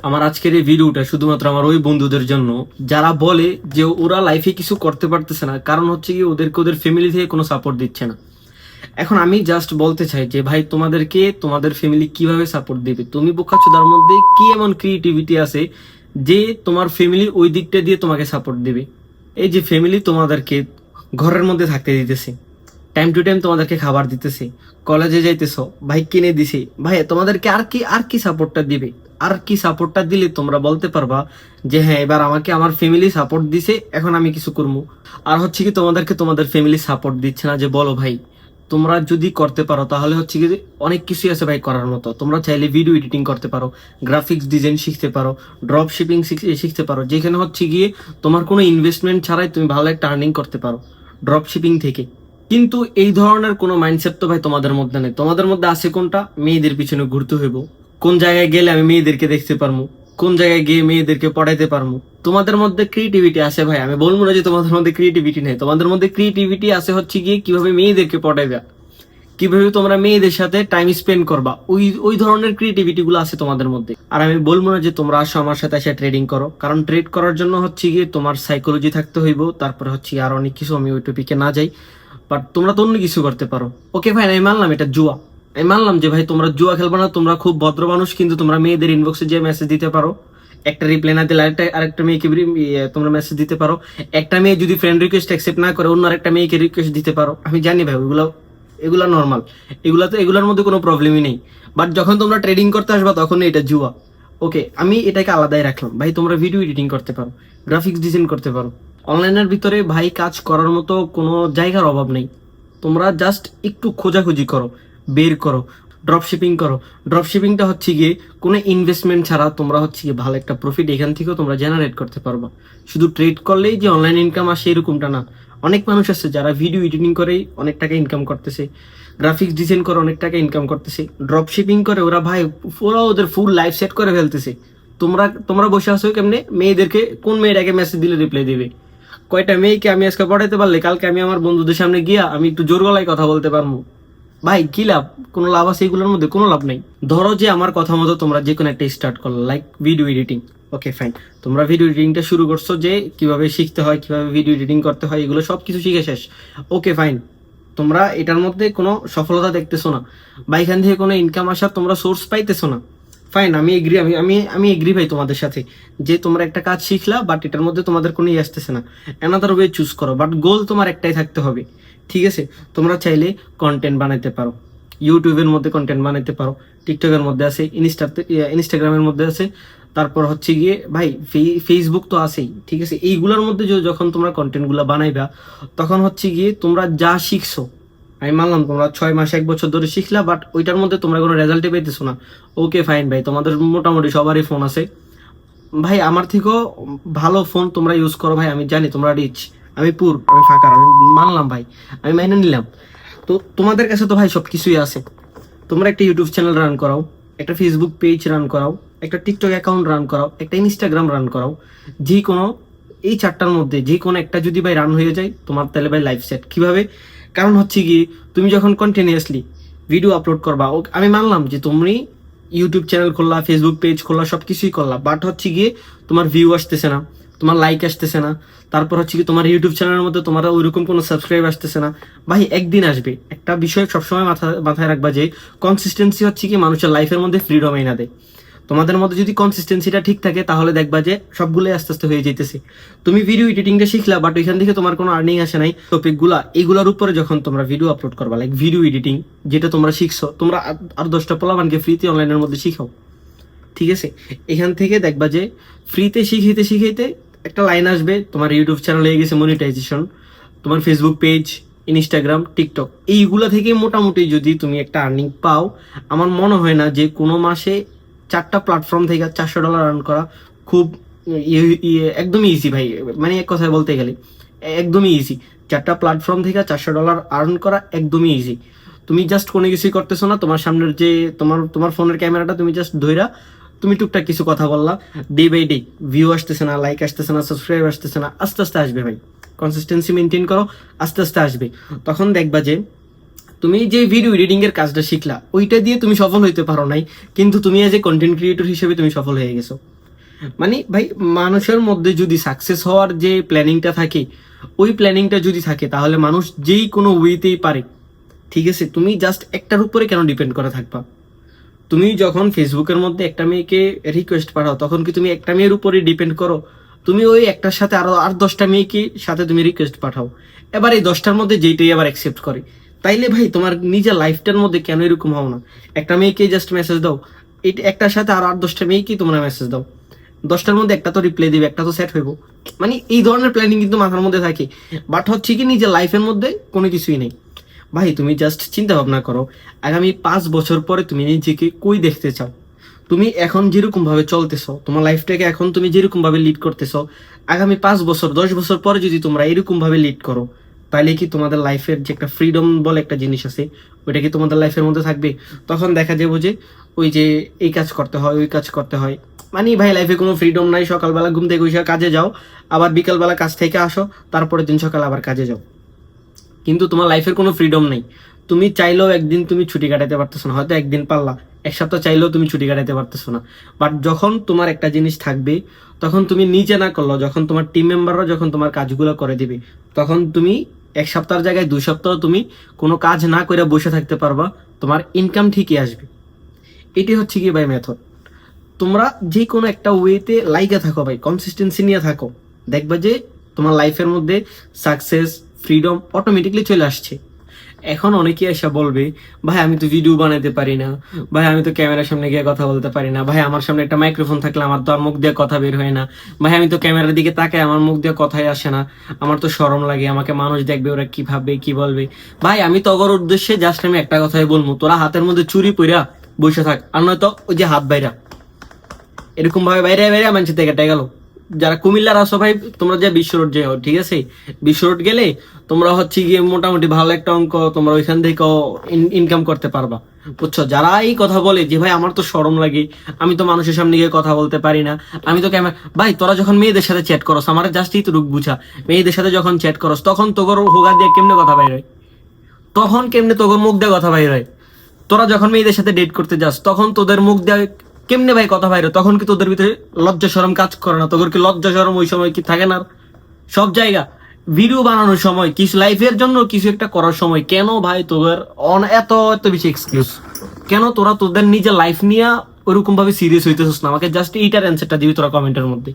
আমার আজকের এই ভিডিওটা শুধুমাত্র আমার ওই বন্ধুদের জন্য যারা বলে যে ওরা লাইফে কিছু করতে পারতেছে না, কারণ হচ্ছে কি ওদেরকে ওদের ফ্যামিলি থেকে কোনো সাপোর্ট দিচ্ছে না। এখন আমি জাস্ট বলতে চাই যে ভাই, তোমাদেরকে তোমাদের ফ্যামিলি কিভাবে সাপোর্ট দিবে? তুমি বোকাচোদার মধ্যে কি এমন ক্রিয়েটিভিটি আছে যে তোমার ফ্যামিলি ওই দিকটা দিয়ে তোমাকে সাপোর্ট দিবে? এই যে ফ্যামিলি তোমাদেরকে ঘরের মধ্যে থাকতে দিতেছে, টাইম টু টাইম তোমাদেরকে খাবার দিতেছে, কলেজে যাইতেছো, বাইক কিনে দিছে, ভাই তোমাদেরকে আর কি সাপোর্টটা দিবে? আর কি সাপোর্টটা দিলে তোমরা বলতে পারবা যে হ্যাঁ, এবার আমাকে আমার ফ্যামিলি সাপোর্ট দিছে, এখন আমি কিছু করবো? আর হচ্ছে কি তোমাদেরকে তোমাদের ফ্যামিলি সাপোর্ট দিচ্ছে না যে বলো ভাই, তোমরা যদি করতে পারো তাহলে হচ্ছে কি অনেক কিছুই আছে ভাই করার মতো। তোমরা চাইলে ভিডিও এডিটিং করতে পারো, গ্রাফিক্স ডিজাইন শিখতে পারো, ড্রপ শিপিং শিখতে পারো, যেখানে হচ্ছে গিয়ে তোমার কোনো ইনভেস্টমেন্ট ছাড়াই তুমি ভালো একটা আর্নিং করতে পারো ড্রপ শিপিং থেকে। কিন্তু এই ধরনের কোনো মাইন্ডসেট তো ভাই তোমাদের মধ্যে নেই। তোমাদের মধ্যে আছে কোনটা? মেয়েদের পিছনে ঘুরতে হইব, কোন জায়গায় গেলে আমি মেয়েদেরকে দেখতে পারবো, কোন জায়গায় গিয়ে মেয়েদেরকে পড়াইতে পারবো। তোমাদের মধ্যে ক্রিয়েটিভিটি আছে ভাই, আমি বলবো না যে তোমাদের মধ্যে ক্রিয়েটিভিটি নেই। তোমাদের মধ্যে ক্রিয়েটিভিটি আছে হচ্ছে গিয়ে কিভাবে মেয়েদেরকে পড়াইবা, কিভাবে তোমরা মেয়েদের সাথে টাইম স্পেন্ড করবা, ওই ওই ধরনের ক্রিয়েটিভিটি গুলো আছে তোমাদের মধ্যে। আর আমি বলবো না যে তোমরা আসো আমার সাথে এসে ট্রেডিং করো, কারণ ট্রেড করার জন্য হচ্ছে গিয়ে তোমার সাইকোলজি থাকতে হইব, তারপরে হচ্ছে আর অনেক কিছু, আমি ওই টপিকে না যাই। বাট তোমরা তো অন্য কিছু করতে পারো। ওকে ভাই, আমি মানলাম এটা জুয়া, আমি মানলাম যে ভাই তোমরা জুয়া খেলবা না, তোমরা খুব ভদ্র মানুষ, কিন্তু তোমরা মেয়েদের ইনবক্সে যে মেসেজ দিতে পারো, একটা রিপ্লাই না দিলে আরেকটা মেয়েকে তোমরা মেসেজ দিতে পারো, একটা মেয়ে যদি ফ্রেন্ড রিকোয়েস্ট অ্যাকসেপ্ট না করে অন্য আরেকটা মেয়েকে রিকোয়েস্ট দিতে পারো। আমি জানি ভাই এগুলা নর্মাল, এগুলার মধ্যে কোনো প্রবলেমই নেই। বাট যখন তোমরা ট্রেডিং করতে আসবা তখন এটা জুয়া। ওকে, আমি এটাকে আলাদাই রাখলাম। ভাই তোমরা ভিডিও এডিটিং করতে পারো, গ্রাফিক্স ডিজাইন করতে পারো, অনলাইনের ভিতরে ভাই কাজ করার মতো কোনো জায়গার অভাব নেই। তোমরা জাস্ট একটু খোঁজাখুঁজি করো, বের করো, ড্রপ শিপিং করো। ড্রপ শিপিংটা হচ্ছে গিয়ে কোনো ইনভেস্টমেন্ট ছাড়া তোমরা হচ্ছে গিয়ে ভালো একটা প্রফিট এখান থেকেও তোমরা জেনারেট করতে পারবা। শুধু ট্রেড করলেই যে অনলাইন ইনকাম আসে এরকমটা না। অনেক মানুষ আছে যারা ভিডিও এডিটিং করেই অনেক টাকা ইনকাম করতেছে, গ্রাফিক্স ডিজাইন করে অনেক টাকা ইনকাম করতেছে, ড্রপ শিপিং করে ওরা ভাই পুরো ওদের ফুল লাইফ সেট করে ফেলতেছে। তোমরা তোমরা বসে আসো কেমনে? মেয়েদেরকে কোন মেয়েটাকে মেসেজ দিলে রিপ্লাই দেবে? কয়টা মেয়েকে আমি আজকে পড়াইতে পারলে কালকে আমি আমার বন্ধুদের সামনে গিয়া আমি একটু জোর গলায় কথা বলতে পারবো? ভাই কি লাভ? কোনো লাভ আছে এগুলোর মধ্যে? কোনো লাভ নাই। ধরো যে আমার কথা মতো তোমরা যে কোনো একটা স্টার্ট করলো, like video editing. Okay fine, তোমরা ভিডিও এডিটিংটা শুরু করছো, যে কিভাবে শিখতে হয়, কিভাবে ভিডিও এডিটিং করতে হয়, এগুলো সবকিছু শিখে শেষ। ওকে ফাইন, তোমরা এটার মধ্যে কোনো সফলতা দেখতেছো না বা এখান থেকে কোনো ইনকাম আসার তোমরা সোর্স পাইতেছো না। ফাইন, আমি এগ্রি, আমি এগ্রি ভাই তোমাদের সাথে যে তোমরা একটা কাজ শিখলা বাট এটার মধ্যে তোমাদের কোনো আসতেছে না। অ্যানাদার ওয়ে চুজ করো, বাট গোল তোমার একটাই থাকতে হবে। ঠিক আছে, তোমরা চাইলে কন্টেন্ট বানাইতে পারো, ইউটিউবের মধ্যে কন্টেন্ট বানাইতে পারো, টিকটকের মধ্যে আছে, ইনস্টাগ্রামের মধ্যে আছে, তারপর হচ্ছে গিয়ে ভাই ফেসবুক তো আছেই। ঠিক আছে, এইগুলোর মধ্যে যখন তোমরা কন্টেন্টগুলো বানাইবা তখন হচ্ছে গিয়ে তোমরা যা শিখছো, আমি মানলাম তোমরা 6 মাস 1 বছর ধরে শিখলা বাট ওইটার মধ্যে তোমরা কোনো রেজাল্টই পেতেছো না। ওকে ফাইন ভাই, তোমাদের মোটামুটি সবারই ফোন আছে ভাই, আমার থেকেও ভালো ফোন তোমরা ইউজ করো ভাই, আমি জানি তোমরা রিচ, আমি পুর, আমি ফাঁকার, আমি মানলাম ভাই, আমি মাইনে নিলাম। তো তোমাদের কাছে তো ভাই সবকিছুই আছে। তোমরা একটা ইউটিউব চ্যানেল রান করাও, একটা ফেসবুক পেজ রান করাও, একটা টিকটক অ্যাকাউন্ট রান করাও, একটা ইনস্টাগ্রাম রান করাও, যে কোনো এই 4টার মধ্যে যে কোনো একটা যদি ভাই রান হয়ে যায় তোমার, তাহলে ভাই লাইফ সেট। কিভাবে? কারণ হচ্ছে কি, তুমি যখন কন্টিনিউয়াসলি ভিডিও আপলোড করবা, আমি মানলাম যে তুমি ইউটিউব চ্যানেল করলা, ফেসবুক পেজ করলা, সবকিছুই করলা, বাট হচ্ছে গিয়ে তোমার ভিউ আসতেছে না, তোমার লাইক আসতেছে না, তারপর হচ্ছে কি তোমার ইউটিউব চ্যানেলের মধ্যে তোমার ওইরকম কোনো সাবস্ক্রাইব আসতেছে না। ভাই একদিন আসবে। একটা বিষয় সবসময় মাথায় রাখবা যে কনসিস্টেন্সি হচ্ছে কি মানুষের লাইফের মধ্যে ফ্রিডম এনে দেয়। তোমাদের মধ্যে যদি কনসিস্টেন্সিটা ঠিক থাকে তাহলে দেখবা যে সবগুলোই আস্তে আস্তে হয়ে যেতেছে। তুমি ভিডিও এডিটিংটা শিখলা বাট ওইখান থেকে তোমার কোনো আর্নিং আসে নাই, টপিকগুলা এইগুলোর উপরে যখন তোমরা ভিডিও আপলোড করবা, লাইক ভিডিও এডিটিং যেটা তোমরা শিখছো, তোমরা আর 10টা পোলাপানকে ফ্রিতে অনলাইনের মধ্যে শিখাও। ঠিক আছে, এখান থেকে দেখবা যে ফ্রিতে শিখাইতে একটা লাইন আসবে, তোমার ইউটিউব চ্যানেল হয়ে গেছে মনিটাইজেশন, তোমার ফেসবুক পেজ, ইনস্টাগ্রাম, টিকটক, এইগুলা থেকে মোটামুটি যদি তুমি একটা আর্নিং পাও, আমার মনে হয় না যে কোনো মাসে 4টা প্ল্যাটফর্ম থেকে $400 আর্ন করা খুব একদমই ইজি ভাই। মানে এক কথায় বলতে গেলে একদমই ইজি। 4টা প্ল্যাটফর্ম থেকে $400 আর্ন করা একদমই ইজি। তুমি জাস্ট কোনো কিছুই করতেছো না, তোমার সামনের যে তোমার ফোনের ক্যামেরাটা তুমি জাস্ট ধইরা তুমি টুকটাক কিছু কথা বললা, ডে বাই ডে ভিউ আসতেছে না, লাইক আসতেছে না, সাবস্ক্রাইব আসতেছে না, আস্তে আস্তে আসবে ভাই। কনসিস্টেন্সি মেনটেন করো, আস্তে আস্তে আসবে। তখন দেখবা যে তুমি যে ভিডিও এডিটিং এর কাজটা শিখলা ওইটা দিয়ে তুমি সফল হইতে পারো নাই, কিন্তু তুমি এজ এ কন্টেন্ট ক্রিয়েটর হিসেবে তুমি সফল হয়ে গেছো। মানে ভাই, মানুষের মধ্যে যদি সাকসেস হওয়ার যে প্ল্যানিংটা থাকে, ওই প্ল্যানিংটা যদি থাকে তাহলে মানুষ যেই কোনো ওয়েতেই পারে। ঠিক আছে, তুমি জাস্ট একটার উপরে কেন ডিপেন্ড করে থাকবা? তুমি যখন ফেসবুকের মধ্যে একটা মেয়েকে রিকোয়েস্ট পাঠাও, তখন কি তুমি একটা মেয়ের উপরে ডিপেন্ড করো? তুমি ওই একটার সাথে আরো 10টা মেয়েকে সাথে তুমি রিকোয়েস্ট পাঠাও, এবার এই 10টার মধ্যে যেইটাই আবার অ্যাকসেপ্ট করে। তাইলে ভাই তোমার নিজের লাইফটার মধ্যে কেন এরকম হও না? একটা মেয়েকে জাস্ট মেসেজ দাও, এটা একটার সাথে আর 10টা মেয়েকে তোমরা মেসেজ দাও, 10টার মধ্যে একটা তো রিপ্লাই দিবে, একটা তো সেট হইব। মানে এই ধরনের প্ল্যানিং কিন্তু মাথার মধ্যে থাকে, বাট হচ্ছে কি নিজের লাইফের মধ্যে কোনো কিছুই নেই। ভাই তুমি জাস্ট চিন্তা ভাবনা করো, আগামী 5 বছর পরে তুমি নিজেকে কই দেখতে চাও? তুমি এখন যেরকম ভাবে চলতেছো, তোমার লাইফটাকে এখন তুমি যেরকম ভাবে লিড করতেছো, আগামী 5 বছর 10 বছর পরে যদি তোমরা এরকম ভাবে লিড করো, তাহলে কি তোমাদের লাইফের যে একটা ফ্রিডম বলে একটা জিনিস আছে, ওইটা কি তোমাদের লাইফের মধ্যে থাকবে? তখন দেখা যাবে যে ওই যে এই কাজ করতে হয়, ওই কাজ করতে হয়। মানে ভাই লাইফে কোনো ফ্রিডম নাই। সকালবেলা ঘুম থেকে উঠে কাজে যাও, আবার বিকালবেলা কাজ থেকে আসো, তারপরের দিন সকালে আবার কাজে যাও, কিন্তু তোমার লাইফের কোনো ফ্রিডম নেই। তুমি চাইলেও একদিন তুমি ছুটি কাটাতে পারতেছো না, হয়তো একদিন পারলা, এক সপ্তাহ চাইলেও তুমি ছুটি কাটাতে পারতেছো না। বাট যখন তোমার একটা জিনিস থাকবে, তখন তুমি নিজে না করলেও যখন তোমার টিম মেম্বাররা যখন তোমার কাজগুলো করে দিবে, তখন তুমি এক সপ্তাহের জায়গায় 2 সপ্তাহ তুমি কোনো কাজ না করে বসে থাকতে পারবা, তোমার ইনকাম ঠিকই আসবে। এটি হচ্ছে কি ভাই মেথড। তোমরা যে কোনো একটা ওয়েতে লাইগা থাকো ভাই, কনসিস্টেন্সি নিয়ে থাকো, দেখবা যে তোমার লাইফের মধ্যে সাকসেস, ফ্রিডম অটোমেটিকলি চলে আসছে। এখন অনেকে এসে বলবে, ভাই আমি তো ভিডিও বানাতে পারি না, ভাই আমি তো ক্যামেরার সামনে গিয়ে কথা বলতে পারি না, ভাই আমার সামনে একটা মাইক্রোফোন থাকলে আমার তো আর মুখ দিয়ে কথা বের হয় না, ভাই আমি তো ক্যামেরার দিকে তাকাই আমার মুখ দিয়ে কথাই আসে না, আমার তো শরম লাগে, আমাকে মানুষ দেখবে, ওরা কি ভাববে কি বলবে। ভাই আমি তগর উদ্দেশ্যে জাস্ট আমি একটা কথাই বলবো, তোরা হাতের মধ্যে চুরি পইরা বসে থাক, আর নয়তো ওই যে হাত বাইরা এরকম ভাবে বাইরে বাইরে মানুষের থেকে গেল। যারা কুমিল্লার আসো ভাই, তোমরা যে বিশ্ব রোড যাও, ঠিক আছে, বিশ্ব রোড গেলে তোমরা হচ্ছে গিয়ে মোটামুটি ভালো একটা অঙ্ক তোমরা ওইখান থেকেও ইনকাম করতে পারবা, বুঝছো? যারা এই কথা বলে যে ভাই আমার তো শরম লাগে, আমি তো মানুষের সামনে গিয়ে কথা বলতে পারি না, আমি তো ক্যামেরা, ভাই তোরা যখন মেয়েদের সাথে চ্যাট করস, আমার জাস্ট এই তো রূপ বুঝা, মেয়েদের সাথে যখন চ্যাট করস তখন তোর হোগা দিয়ে কেমনে কথা বাইর হয়, তখন কেমনে তোর মুখ দিয়ে কথা বাইর হয়? তোরা যখন মেয়েদের সাথে ডেট করতে যাস তখন তোদের মুখ দিয়ে কেমনে ভাই কথা বাইরে? তখন কি তোদের ভিতরে লজ্জা শরম কাজ করে না? তোদের কি লজ্জা শরম ওই সময় কি থাকে না? সব জায়গা ভিডিও বানানোর সময়, কিছু লাইফের জন্য কিছু একটা করার সময় কেন ভাই তোদের এত এত বেশি এক্সকিউজ? কেন তোরা তোদের নিজের লাইফ নিয়ে ওরকম ভাবে সিরিয়াস হইতেছিস না? আমাকে জাস্ট এইটার অ্যান্সারটা দিবি তোরা কমেন্টের মধ্যে।